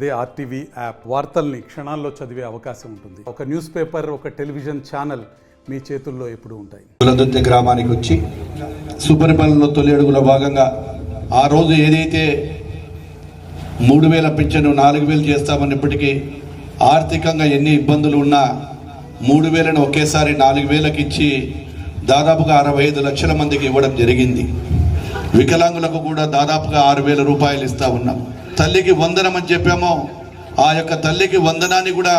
అదే RTV app వార్తల్ని క్షణాల్లో చదివే అవకాశం ఉంటుంది. ఒక న్యూస్ పేపర్, ఒక టెలివిజన్ ఛానల్ మీ చేతుల్లో ఎప్పుడూ ఉంటాయి. కులదుర్తి గ్రామానికి వచ్చి సుపరిపాలనలో తొలి అడుగుల భాగంగా ఆ రోజు ఏదైతే 3000 పింఛను 4000 చేస్తామన్నప్పటికీ ఆర్థికంగా ఎన్ని ఇబ్బందులు ఉన్నా 3000ను ఒకేసారి 4000కి ఇచ్చి దాదాపుగా 65 లక్షల మందికి ఇవ్వడం జరిగింది. వికలాంగులకు కూడా దాదాపుగా 6000 రూపాయలు ఇస్తా ఉన్నాం. తల్లికి వందనం అని చెప్పామో ఆ యొక్క తల్లికి వందనాన్ని కూడా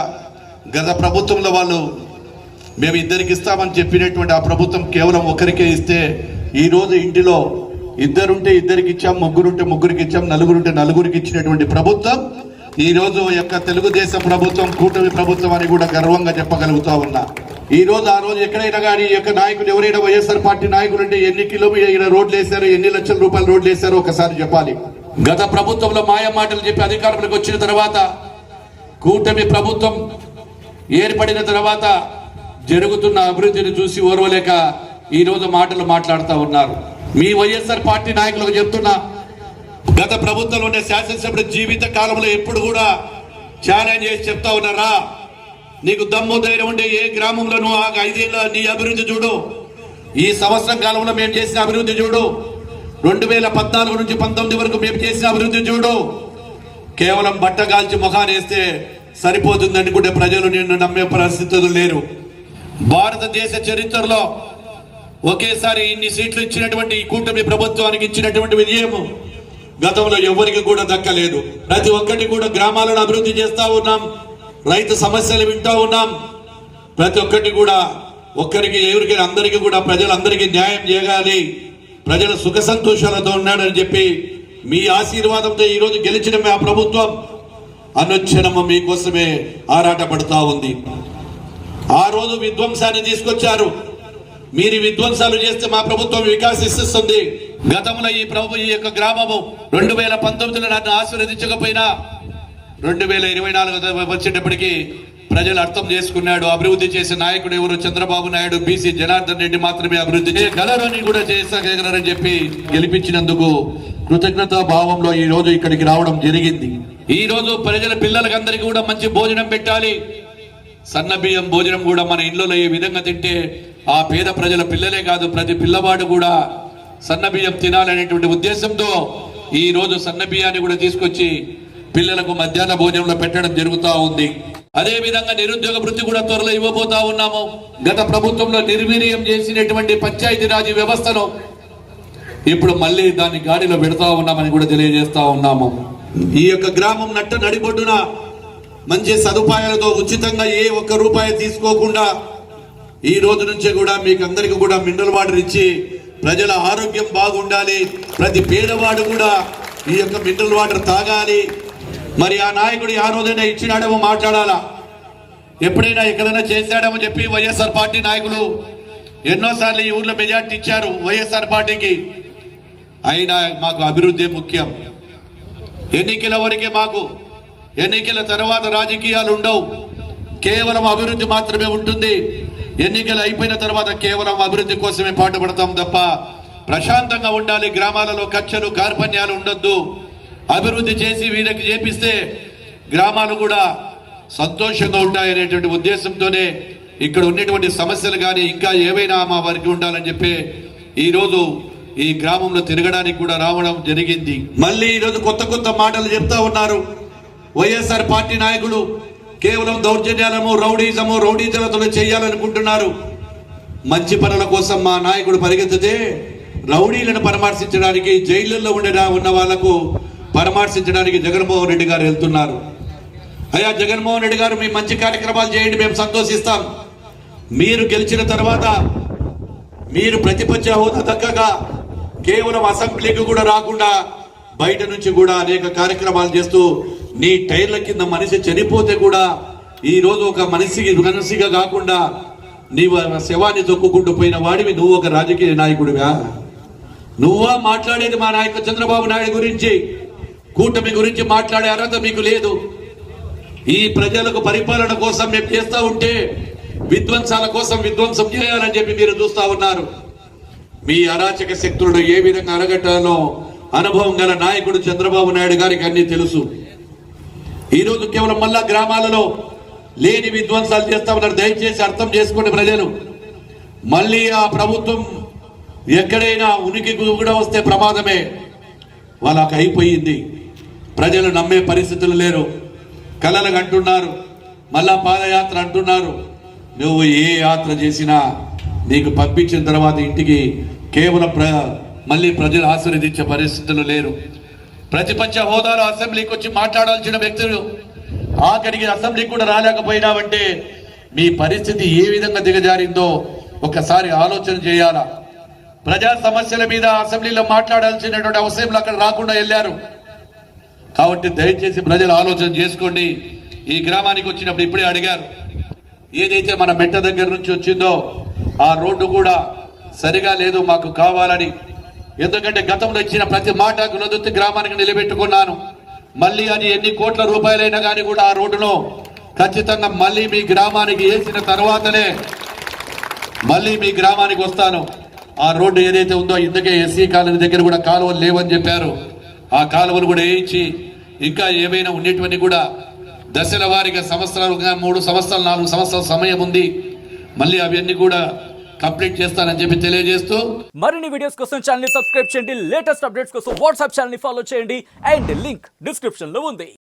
గత ప్రభుత్వంలో వాళ్ళు మేము ఇద్దరికి ఇస్తామని చెప్పినటువంటి ఆ ప్రభుత్వం కేవలం ఒకరికే ఇస్తే ఈరోజు ఇంటిలో ఇద్దరుంటే ఇద్దరికి ఇచ్చాం, ముగ్గురుంటే ముగ్గురికి ఇచ్చాం, నలుగురుంటే నలుగురికి ఇచ్చినటువంటి ప్రభుత్వం ఈరోజు యొక్క తెలుగుదేశం ప్రభుత్వం, కూటమి ప్రభుత్వం అని కూడా గర్వంగా చెప్పగలుగుతా ఉన్నా. ఈ రోజు ఆ రోజు ఎక్కడైనా కానీ ఈ యొక్క నాయకులు ఎవరైనా వైఎస్ఆర్ పార్టీ నాయకులు అంటే ఎన్ని కిలోమీటర్ రోడ్లు వేశారో, ఎన్ని లక్షల రూపాయల రోడ్లు వేశారో ఒకసారి చెప్పాలి. గత ప్రభుత్వంలో మాయ మాటలు చెప్పి అధికారంలోకి వచ్చిన తర్వాత, కూటమి ప్రభుత్వం ఏర్పడిన తర్వాత జరుగుతున్న అభివృద్ధిని చూసి ఓర్వలేక ఈ రోజు మాటలు మాట్లాడుతూ ఉన్నారు. మీ వైఎస్ఆర్ పార్టీ నాయకులకు చెప్తున్నా, గత ప్రభుత్వంలో ఉండే శాసనసభ్యుడు జీవిత కాలంలో ఎప్పుడు కూడా ఛాలెంజ్ చేసి చెప్తా ఉన్నారా, నీకు దమ్ము ధైర్యం ఉండే ఏ గ్రామంలోనూ ఆ 5 ఏళ్ళ నీ అభివృద్ధి చూడు, ఈ సంవత్సరం కాలంలో మేము చేసిన అభివృద్ధి చూడు, 2014 నుంచి 19 వరకు మేము చేసిన అభివృద్ధి చూడు, కేవలం బట్టగాల్చి ముఖాన్ని వేస్తే సరిపోతుంది అనుకుంటే ప్రజలు నిన్ను నమ్మే పరిస్థితులు లేరు. భారతదేశ చరిత్రలో ఒకేసారి ఇన్ని సీట్లు ఇచ్చినటువంటి ఈ కూటమి ప్రభుత్వానికి ఇచ్చినటువంటి విజయం గతంలో ఎవరికి కూడా దక్కలేదు. ప్రతి ఒక్కటి కూడా గ్రామాలను అభివృద్ధి చేస్తా ఉన్నాం, రైతు సమస్యలు వింటూ ఉన్నాం. ప్రతి ఒక్కటి కూడా ఒక్కరికి ఎవరికి అందరికీ కూడా ప్రజలందరికీ న్యాయం చేయాలి, ప్రజల సుఖ సంతోషాలతో ఉన్నాడని చెప్పి మీ ఆశీర్వాదంతో ఈరోజు గెలిచిన మా ప్రభుత్వం అనుక్షణము మీకోసమే ఆరాటపడుతూ ఉంది. ఆ రోజు విధ్వంసాన్ని తీసుకొచ్చారు, మీరు విధ్వంసాలు చేస్తే మా ప్రభుత్వం వికాసిస్తుంది. గతంలో ఈ యొక్క గ్రామము 2019లో నన్ను ఆశీర్వదించకపోయినా 2024 వచ్చేటప్పటికి ప్రజలు అర్థం చేసుకున్నాడు, అభివృద్ధి చేసే నాయకుడు ఎవరు చంద్రబాబు నాయుడు, బీసీ జనార్దన్ రెడ్డి మాత్రమే అభివృద్ధి చేయగలరని కూడా చేయగలరని చెప్పి గెలిపించినందుకు కృతజ్ఞతా భావంలో ఈ రోజు ఇక్కడికి రావడం జరిగింది. ఈ రోజు ప్రజల పిల్లలకందరికీ కూడా మంచి భోజనం పెట్టాలి. సన్న బియ్యం భోజనం కూడా మన ఇళ్లలో ఈ విధంగా తింటే ఆ పేద ప్రజల పిల్లలే కాదు, ప్రతి పిల్లవాడు కూడా సన్న బియ్యం తినాలనేటువంటి ఉద్దేశంతో ఈ రోజు సన్న బియ్యాన్ని కూడా తీసుకొచ్చి పిల్లలకు మధ్యాహ్న భోజనంలో పెట్టడం జరుగుతూ ఉంది. అదే విధంగా నిరుద్యోగ వృత్తి కూడా త్వరలో ఇవ్వబోతా ఉన్నాము. గత ప్రభుత్వంలో నిర్వీర్యం చేసినటువంటి పంచాయతీరాజ్ వ్యవస్థను ఇప్పుడు మళ్ళీ దాన్ని గాడిలో పెడతా ఉన్నామని కూడా తెలియజేస్తా ఉన్నాము. ఈ యొక్క గ్రామం నట్ట నడిబొడ్డున మంచి సదుపాయాలతో ఉచితంగా ఏ ఒక్క రూపాయి తీసుకోకుండా ఈ రోజు నుంచే కూడా మీకు అందరికీ కూడా మినరల్ వాటర్ ఇచ్చి ప్రజల ఆరోగ్యం బాగుండాలి, ప్రతి పేదవాడు కూడా ఈ యొక్క మినరల్ వాటర్ తాగాలి. మరి ఆ నాయకుడు ఆ రోజైనా ఇచ్చినాడేమో మాట్లాడాలా, ఎప్పుడైనా ఎక్కడైనా చేశాడేమో చెప్పి వైఎస్ఆర్ పార్టీ నాయకులు ఎన్నోసార్లు ఈ ఊర్లో మెజార్టీ ఇచ్చారు వైఎస్ఆర్ పార్టీకి. అయినా మాకు అభివృద్ధి ముఖ్యం. ఎన్నికల వరకే మాకు, ఎన్నికల తర్వాత రాజకీయాలు ఉండవు, కేవలం అభివృద్ధి మాత్రమే ఉంటుంది. ఎన్నికలు అయిపోయిన తర్వాత కేవలం అభివృద్ధి కోసమే పాటుపడతాం తప్ప ప్రశాంతంగా ఉండాలి, గ్రామాలలో కక్షలు కార్పణ్యాలు ఉండొద్దు. అభివృద్ధి చేసి వీళ్ళకి చేపిస్తే గ్రామాలు కూడా సంతోషంగా ఉంటాయనేటువంటి ఉద్దేశంతోనే ఇక్కడ ఉన్నటువంటి సమస్యలు కానీ ఇంకా ఏవైనా మా వారికి ఉండాలని చెప్పి ఈరోజు ఈ గ్రామంలో తిరగడానికి కూడా రావడం జరిగింది. మళ్ళీ ఈరోజు కొత్త కొత్త మాటలు చెప్తా ఉన్నారు వైఎస్ఆర్ పార్టీ నాయకులు. కేవలం దౌర్జన్యాలము, రౌడీజాలతో చేయాలనుకుంటున్నారు. మంచి పనుల కోసం మా నాయకుడు పరిగెత్తితే రౌడీలను పరామర్శించడానికి, జైళ్ళల్లో ఉన్న వాళ్లకు పరామర్శించడానికి జగన్మోహన్ రెడ్డి గారు వెళ్తున్నారు. అయ్యా జగన్మోహన్ రెడ్డి గారు, మీ మంచి కార్యక్రమాలు చేయండి, మేము సంతోషిస్తాం. మీరు గెలిచిన తర్వాత మీరు ప్రతిపక్ష హోదా దక్కగా కేవలం అసెంబ్లీకి కూడా రాకుండా బయట నుంచి కూడా అనేక కార్యక్రమాలు చేస్తూ నీ టైర్ల కింద మనిషి చనిపోతే కూడా ఈ రోజు ఒక మనిషిగా కాకుండా నీవు శవాన్ని తొక్కుకుంటూ పోయిన వాడివి. నువ్వు ఒక రాజకీయ నాయకుడివా? నువ్వా మాట్లాడేది మా నాయకుడు చంద్రబాబు నాయుడు గురించి, కూటమి గురించి మాట్లాడే అర్హత మీకు లేదు. ఈ ప్రజలకు పరిపాలన కోసం మేము చేస్తూ ఉంటే విధ్వంసాల కోసం విధ్వంసం చేయాలని చెప్పి మీరు చూస్తా ఉన్నారు. మీ అరాచక శక్తులను ఏ విధంగా అరగట్టాలో అనుభవం గల నాయకుడు చంద్రబాబు నాయుడు గారికి అన్ని తెలుసు. ఈరోజు కేవలం మళ్ళా గ్రామాలలో లేని విధ్వంసాలు చేస్తా ఉన్నారు. దయచేసి అర్థం చేసుకోండి ప్రజలు. మళ్ళీ ఆ ప్రభుత్వం ఎక్కడైనా ఉనికి కూడా వస్తే ప్రమాదమే. వాళ్ళకి అయిపోయింది. ప్రజలు నమ్మే పరిస్థితులు లేరు. కలలు అంటున్నారు, మళ్ళా పాదయాత్ర అంటున్నారు. నువ్వు ఏ యాత్ర చేసినా నీకు పంపించిన తర్వాత ఇంటికి కేవలం మళ్ళీ ప్రజలు ఆశీర్వదించే పరిస్థితులు లేరు. ప్రతిపక్ష హోదాలో అసెంబ్లీకి వచ్చి మాట్లాడాల్సిన వ్యక్తులు ఆఖరికి అసెంబ్లీకి కూడా రాలేకపోయినావంటే మీ పరిస్థితి ఏ విధంగా దిగజారిందో ఒకసారి ఆలోచన చేయాలా. ప్రజా సమస్యల మీద అసెంబ్లీలో మాట్లాడాల్సినటువంటి అవసరం అక్కడ రాకుండా వెళ్ళారు. కాబట్టి దయచేసి ప్రజలు ఆలోచన చేసుకోండి. ఈ గ్రామానికి వచ్చినప్పుడు ఇప్పుడే అడిగారు, ఏదైతే మన మెట్ట దగ్గర నుంచి వచ్చిందో ఆ రోడ్డు కూడా సరిగా లేదు, మాకు కావాలని. ఎందుకంటే గతంలో ఇచ్చిన ప్రతి మాట గుణదుత్తి గ్రామానికి నిలబెట్టుకున్నాను. మళ్ళీ అది ఎన్ని కోట్ల రూపాయలైనా కానీ కూడా ఆ రోడ్డును ఖచ్చితంగా మళ్ళీ మీ గ్రామానికి వేసిన తర్వాతనే మళ్ళీ మీ గ్రామానికి వస్తాను. ఆ రోడ్డు ఏదైతే ఉందో ఇందుకే ఎస్సీ కాలనీ దగ్గర కూడా కాలువలు లేవని చెప్పారు. ఆ కాలువలు కూడా వేయించి ఇంకా ఏమైనా ఉండేటువంటి కూడా దశల వారీగా సంవత్సరాలుగా 3 సంవత్సరాలు 4 సంవత్సరాల సమయం ఉంది. మళ్ళీ అవన్నీ కూడా కంప్లీట్ చేస్తానని చెప్పి తెలియజేస్తూ మరిన్ని వీడియోస్ కోసం ఛానల్ ని సబ్స్క్రైబ్ చేయండి. లేటెస్ట్ అప్డేట్స్ కోసం వాట్సాప్ ఛానల్ ని ఫాలో చేయండి. అండ్ లింక్ డిస్క్రిప్షన్ లో ఉంది.